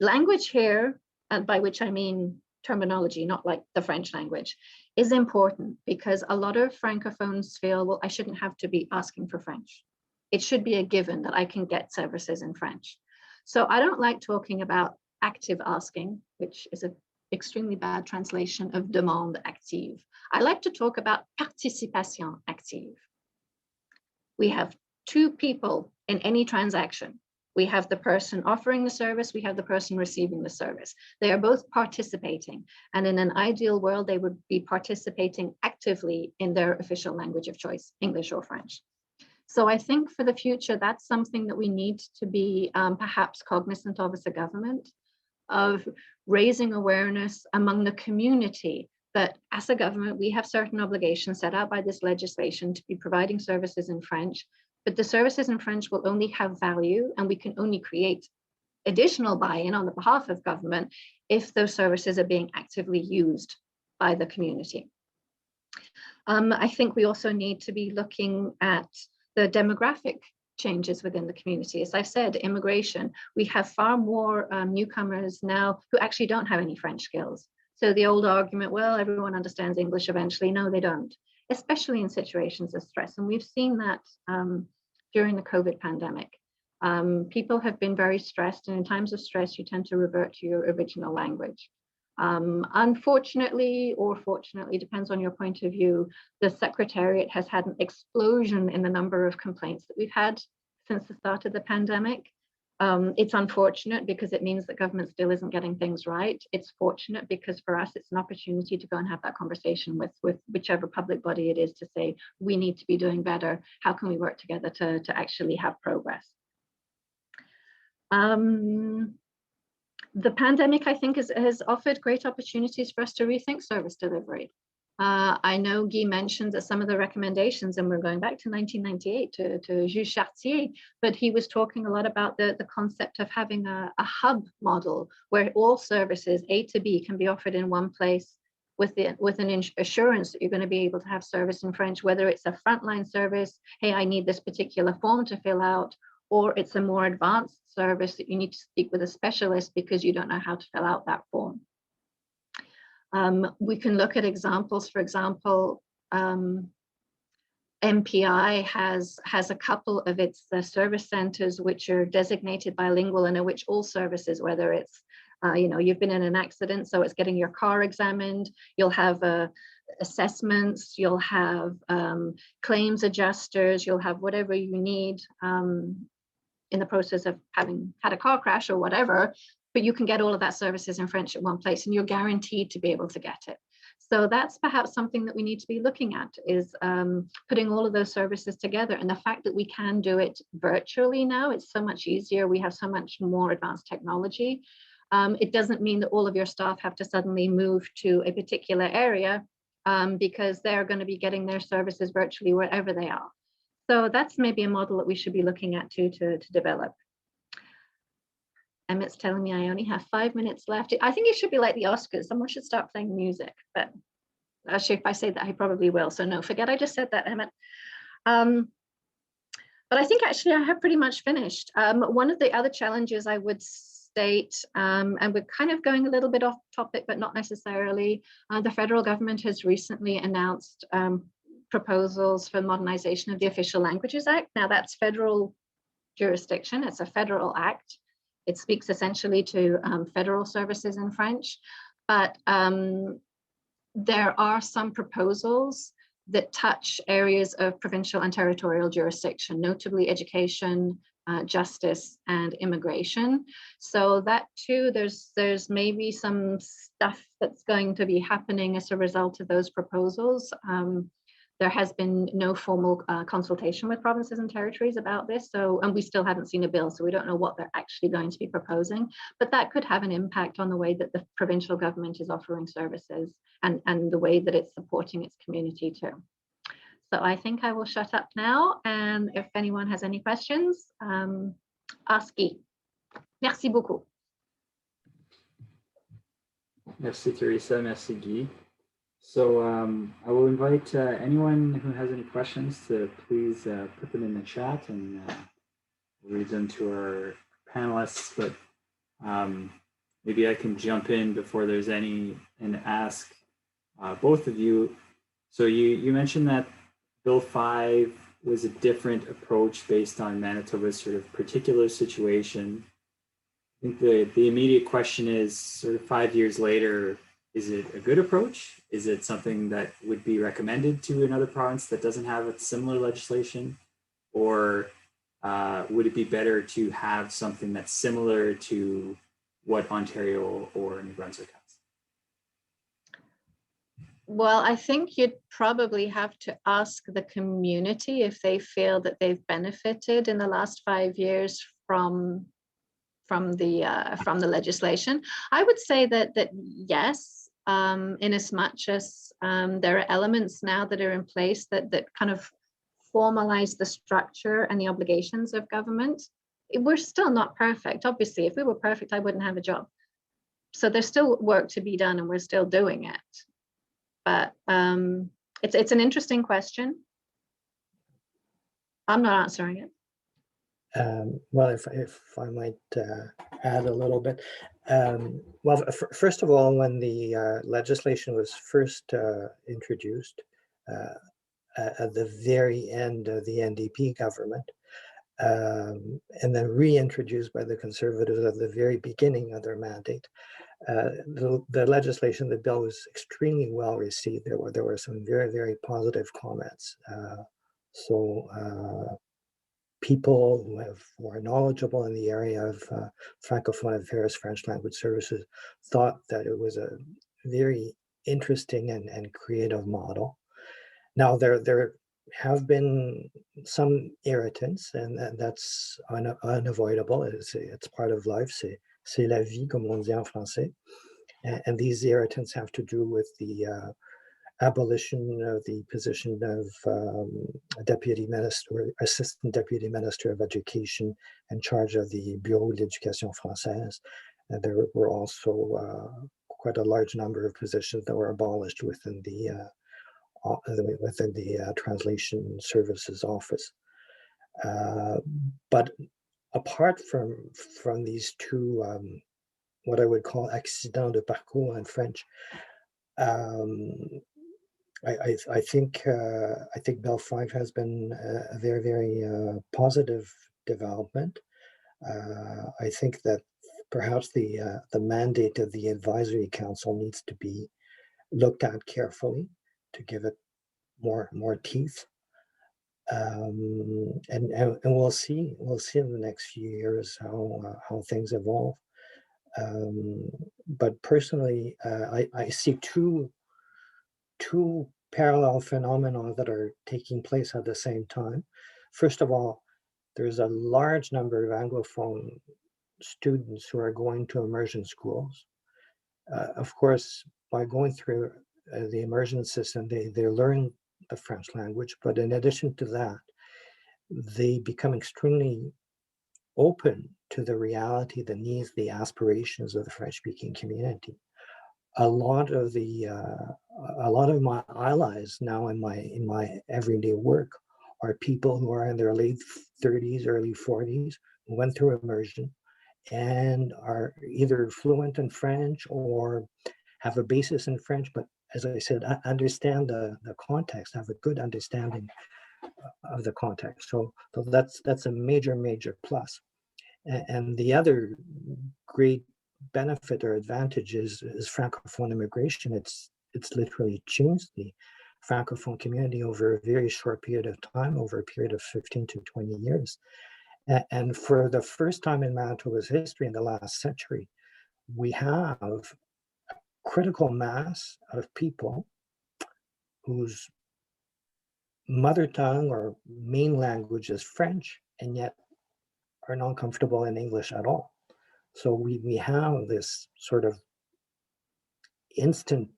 language here, and by which I mean terminology, not like the French language, is important because a lot of Francophones feel, well, I shouldn't have to be asking for French. It should be a given that I can get services in French. So I don't like talking about active asking, which is an extremely bad translation of demande active. I like to talk about participation active. We have two people in any transaction. We have the person offering the service, we have the person receiving the service. They are both participating. And in an ideal world, they would be participating actively in their official language of choice, English or French. So I think for the future, that's something that we need to be perhaps cognizant of as a government, of raising awareness among the community that as a government, we have certain obligations set out by this legislation to be providing services in French, but the services in French will only have value and we can only create additional buy-in on the behalf of government if those services are being actively used by the community. I think we also need to be looking at the demographic changes within the community. As I said, immigration, we have far more newcomers now who actually don't have any French skills. So the old argument, well, everyone understands English eventually. No, they don't, especially in situations of stress. And we've seen that during the COVID pandemic. People have been very stressed, and in times of stress, you tend to revert to your original language. Unfortunately, or fortunately, depends on your point of view, the Secretariat has had an explosion in the number of complaints that we've had since the start of the pandemic. It's unfortunate because it means that government still isn't getting things right. It's fortunate because for us, it's an opportunity to go and have that conversation with whichever public body it is to say, we need to be doing better. How can we work together to actually have progress? The pandemic, I think, has offered great opportunities for us to rethink service delivery. I know Guy mentioned that some of the recommendations, and we're going back to 1998 to Jules Chartier, but he was talking a lot about the concept of having a hub model where all services A to B can be offered in one place with an assurance that you're going to be able to have service in French, whether it's a frontline service, hey, I need this particular form to fill out, or it's a more advanced service that you need to speak with a specialist because you don't know how to fill out that form. We can look at examples. For example, MPI has a couple of its service centers which are designated bilingual and in which all services, whether it's you've been in an accident, so it's getting your car examined, you'll have assessments, you'll have claims adjusters, you'll have whatever you need in the process of having had a car crash or whatever, but you can get all of that services in French at one place and you're guaranteed to be able to get it. So that's perhaps something that we need to be looking at, is putting all of those services together. And the fact that we can do it virtually now, it's so much easier. We have so much more advanced technology. It doesn't mean that all of your staff have to suddenly move to a particular area. because they're going to be getting their services virtually wherever they are. So that's maybe a model that we should be looking at too, to develop. Emmett's telling me I only have 5 minutes left. I think it should be like the Oscars. Someone should start playing music, but actually if I say that, I probably will. So no, forget I just said that, Emmett. But I think actually I have pretty much finished. One of the other challenges I would state, and we're kind of going a little bit off topic, but not necessarily, the federal government has recently announced proposals for modernization of the Official Languages Act. Now that's federal jurisdiction, it's a federal act. It speaks essentially to federal services in French, but there are some proposals that touch areas of provincial and territorial jurisdiction, notably education, justice, and immigration. So that too, there's maybe some stuff that's going to be happening as a result of those proposals. There has been no formal consultation with provinces and territories about this, and we still haven't seen a bill, so we don't know what they're actually going to be proposing, but that could have an impact on the way that the provincial government is offering services and the way that it's supporting its community too. So I think I will shut up now, and if anyone has any questions, ask Guy. Merci beaucoup. Merci Teresa, merci Guy. So I will invite anyone who has any questions to please put them in the chat, and we'll read them to our panelists. But maybe I can jump in before there's any and ask both of you. So you mentioned that Bill 5 was a different approach based on Manitoba's sort of particular situation. I think the immediate question is, sort of 5 years later, is it a good approach? Is it something that would be recommended to another province that doesn't have a similar legislation? Or would it be better to have something that's similar to what Ontario or New Brunswick has? Well, I think you'd probably have to ask the community if they feel that they've benefited in the last 5 years from the legislation. I would say that yes, in as much as there are elements now that are in place that kind of formalize the structure and the obligations of government. We're still not perfect. Obviously, if we were perfect, I wouldn't have a job. So there's still work to be done, and we're still doing it. But it's an interesting question. I'm not answering it. Well, if I might add a little bit. Well, first of all, when the legislation was first introduced at the very end of the NDP government, and then reintroduced by the Conservatives at the very beginning of their mandate, the legislation, the bill was extremely well received. There were some very, very positive comments. People who are knowledgeable in the area of Francophone affairs, French language services, thought that it was a very interesting and creative model. Now, there have been some irritants, and that's unavoidable. It's part of life. C'est la vie, comme on dit en français. And these irritants have to do with the abolition of the position of Deputy Minister, Assistant Deputy Minister of Education in charge of the Bureau de l'Éducation Française. And there were also quite a large number of positions that were abolished within the Translation Services Office. But apart from these two, what I would call accidents de parcours in French, I think Bill 5 has been a very, very positive development. I think that perhaps the mandate of the advisory council needs to be looked at carefully to give it more teeth. And we'll see in the next few years how things evolve. But personally, I see two parallel phenomena that are taking place at the same time. First of all, there's a large number of Anglophone students who are going to immersion schools. Of course, by going through the immersion system, they learn the French language, but in addition to that, they become extremely open to the reality, the needs, the aspirations of the French-speaking community. A lot of my allies now in my everyday work are people who are in their late 30s, early 40s, who went through immersion and are either fluent in French or have a basis in French, but as I said, I understand the context, have a good understanding of the context. So that's a major plus. And the other great benefit or advantage is Francophone immigration. It's literally changed the Francophone community over a very short period of time, over a period of 15 to 20 years. And for the first time in Manitoba's history in the last century, we have a critical mass of people whose mother tongue or main language is French, and yet are not comfortable in English at all. So we have this sort of instant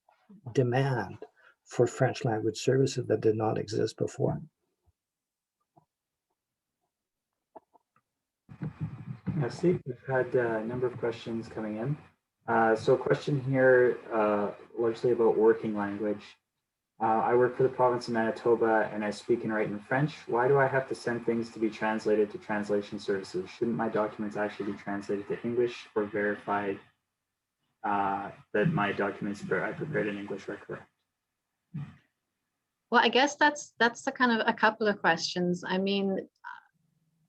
demand for French language services that did not exist before. Merci. We've had a number of questions coming in. So a question here largely about working language. I work for the province of Manitoba and I speak and write in French. Why do I have to send things to be translated to translation services? Shouldn't my documents actually be translated to English or verified that my documents I prepared in English are correct? Well, I guess that's a kind of a couple of questions. I mean,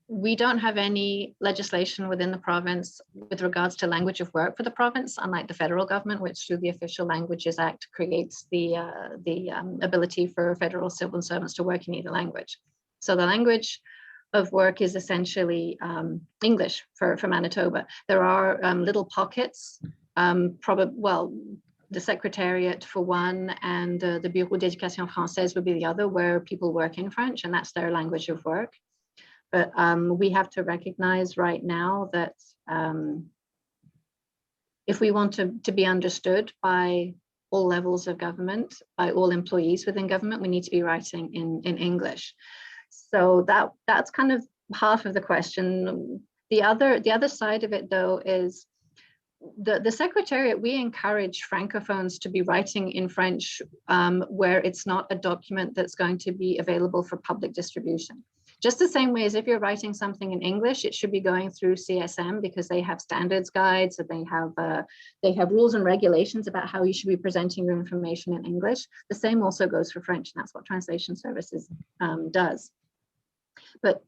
we don't have any legislation within the province with regards to language of work for the province, unlike the federal government, which through the Official Languages Act creates the ability for federal civil servants to work in either language. So the language of work is essentially English for Manitoba. There are little pockets, the Secretariat for one, and the Bureau d'Éducation Française would be the other, where people work in French, and that's their language of work. But we have to recognize right now that if we want to be understood by all levels of government, by all employees within government, we need to be writing in English. So that's kind of half of the question. The other side of it, though, is the Secretariat, we encourage Francophones to be writing in French where it's not a document that's going to be available for public distribution. Just the same way as if you're writing something in English, it should be going through CSM because they have standards guides, and they have rules and regulations about how you should be presenting your information in English. The same also goes for French, and that's what Translation Services does. But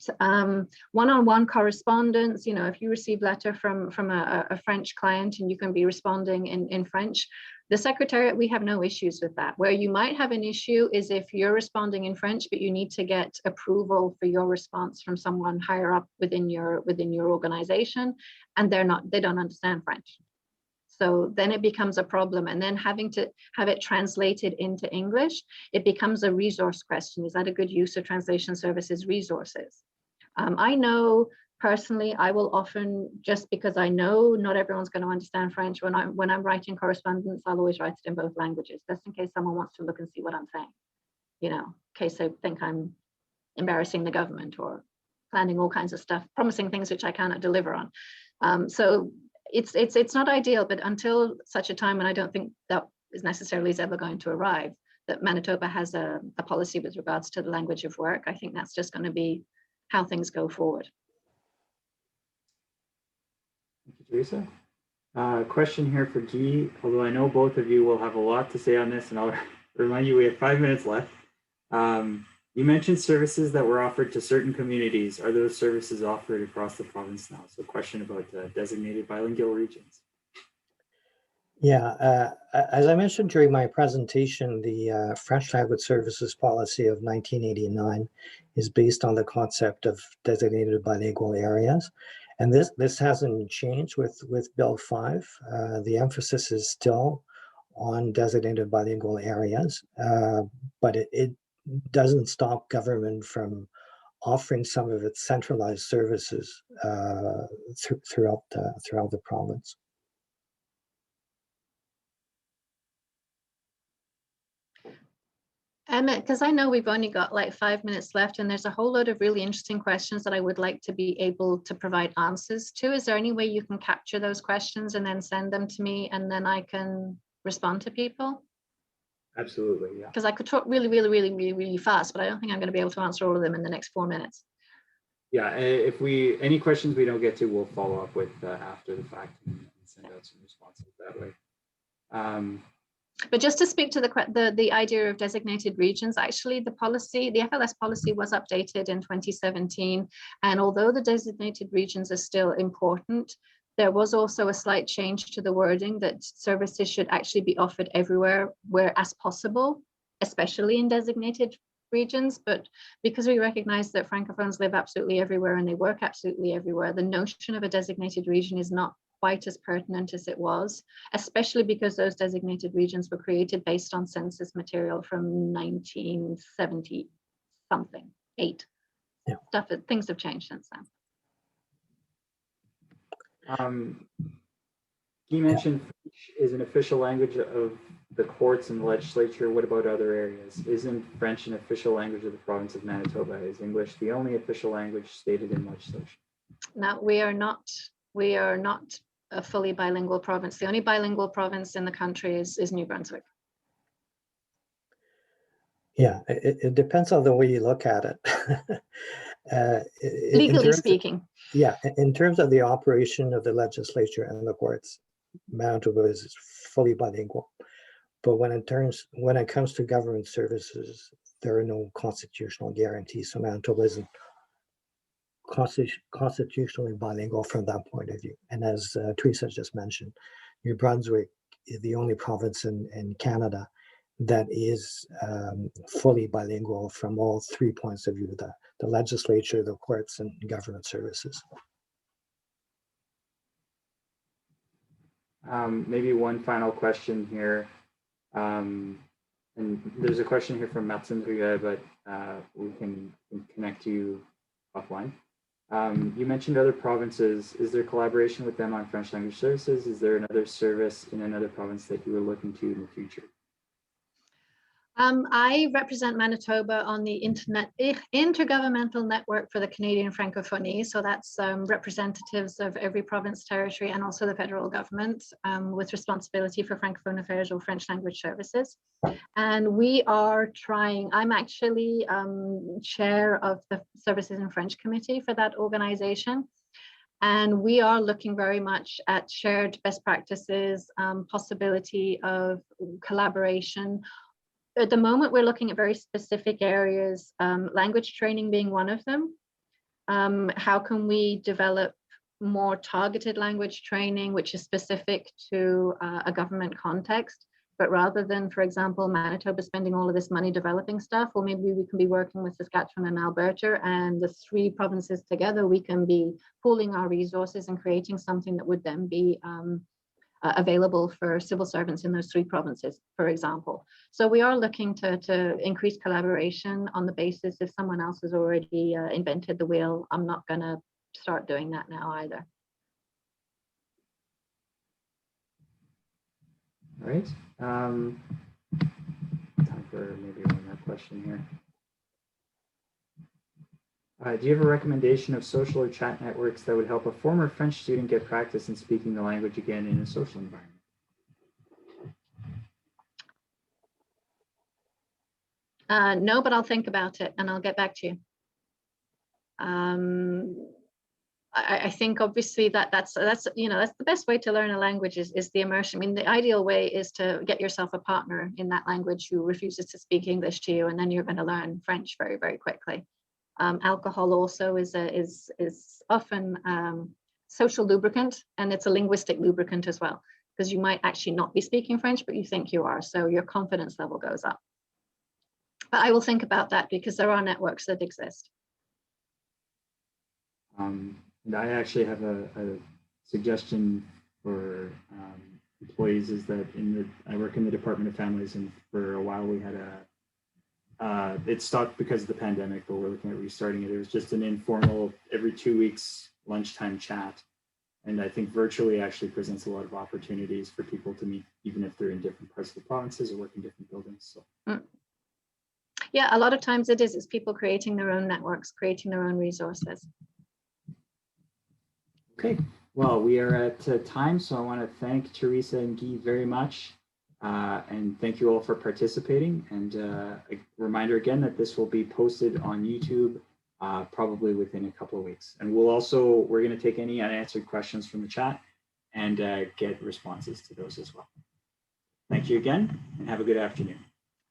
one-on-one correspondence, you know, if you receive letter from a French client and you can be responding in French, the Secretariat, we have no issues with that. Where you might have an issue is if you're responding in French, but you need to get approval for your response from someone higher up within your organization, and they don't understand French. So then it becomes a problem, and then having to have it translated into English, it becomes a resource question. Is that a good use of Translation Services resources? I know personally, I will often, just because I know not everyone's going to understand French, when I'm writing correspondence, I'll always write it in both languages, just in case someone wants to look and see what I'm saying, you know, in case they think I'm embarrassing the government or planning all kinds of stuff, promising things which I cannot deliver on. So it's not ideal, but until such a time, and I don't think that is necessarily ever going to arrive, that Manitoba has a policy with regards to the language of work, I think that's just going to be how things go forward. Thank you, Teresa. Question here for Guy, although I know both of you will have a lot to say on this, and I'll remind you we have 5 minutes left. You mentioned services that were offered to certain communities. Are those services offered across the province now? So question about designated bilingual regions. Yeah, as I mentioned during my presentation, the French language services policy of 1989 is based on the concept of designated bilingual areas. And this hasn't changed with Bill 5. The emphasis is still on designated bilingual areas, but it doesn't stop government from offering some of its centralized services throughout the province. Because I know we've only got like 5 minutes left, and there's a whole load of really interesting questions that I would like to be able to provide answers to. Is there any way you can capture those questions and then send them to me, and then I can respond to people? Absolutely, yeah. Because I could talk really fast, but I don't think I'm going to be able to answer all of them in the next 4 minutes. Yeah, if any questions we don't get to, we'll follow up with after the fact and send out some responses that way. But just to speak to the idea of designated regions, actually the FLS policy was updated in 2017. And although the designated regions are still important, there was also a slight change to the wording that services should actually be offered everywhere where as possible, especially in designated regions. But because we recognize that Francophones live absolutely everywhere and they work absolutely everywhere, the notion of a designated region is not quite as pertinent as it was, especially because those designated regions were created based on census material from 1970 something, 8. Yeah. Things have changed since then. You mentioned French is an official language of the courts and the legislature. What about other areas? Isn't French an official language of the province of Manitoba? Is English the only official language stated in legislation? Now, we are not a fully bilingual province. The only bilingual province in the country is New Brunswick. Yeah, it depends on the way you look at it. Legally speaking. In terms of the operation of the legislature and the courts, Manitoba is fully bilingual. But when it comes to government services, there are no constitutional guarantees. So Manitoba isn't constitutionally bilingual from that point of view. And as Teresa just mentioned, New Brunswick is the only province in Canada that is fully bilingual from all 3 points of view, the legislature, the courts, and government services. Maybe one final question here. And there's a question here from Matsundriga, but we can connect you offline. You mentioned other provinces. Is there collaboration with them on French language services? Is there another service in another province that you were looking to in the future? I represent Manitoba on the Intergovernmental Network for the Canadian Francophonie. So that's representatives of every province, territory, and also the federal government with responsibility for Francophone affairs or French language services. And we are trying, I'm actually chair of the Services in French Committee for that organization. And we are looking very much at shared best practices, possibility of collaboration. At the moment, we're looking at very specific areas, language training being one of them. How can we develop more targeted language training, which is specific to a government context? But rather than, for example, Manitoba spending all of this money developing stuff, or maybe we can be working with Saskatchewan and Alberta, and the 3 provinces together, we can be pooling our resources and creating something that would then be available for civil servants in those 3 provinces, for example. So we are looking to increase collaboration on the basis if someone else has already invented the wheel. I'm not going to start doing that now either. All right. Time for maybe one more question here. Do you have a recommendation of social or chat networks that would help a former French student get practice in speaking the language again in a social environment? No, but I'll think about it and I'll get back to you. I think obviously that's the best way to learn a language is the immersion. I mean, the ideal way is to get yourself a partner in that language who refuses to speak English to you, and then you're going to learn French very, very quickly. Alcohol also is often social lubricant, and it's a linguistic lubricant as well, because you might actually not be speaking French, but you think you are, so your confidence level goes up. But I will think about that because there are networks that exist. And I actually have a suggestion for employees is that I work in the Department of Families, and for a while we had it stopped because of the pandemic, but we're looking at restarting it. It was just an informal, every 2 weeks lunchtime chat. And I think virtually actually presents a lot of opportunities for people to meet, even if they're in different parts of the provinces or work in different buildings. So yeah, a lot of times it's people creating their own networks, creating their own resources. Okay, well, we are at time, so I want to thank Teresa and Guy very much. And thank you all for participating. And a reminder again that this will be posted on YouTube probably within a couple of weeks. And we're going to take any unanswered questions from the chat and get responses to those as well. Thank you again and have a good afternoon.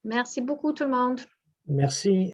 Merci beaucoup tout le monde. Merci.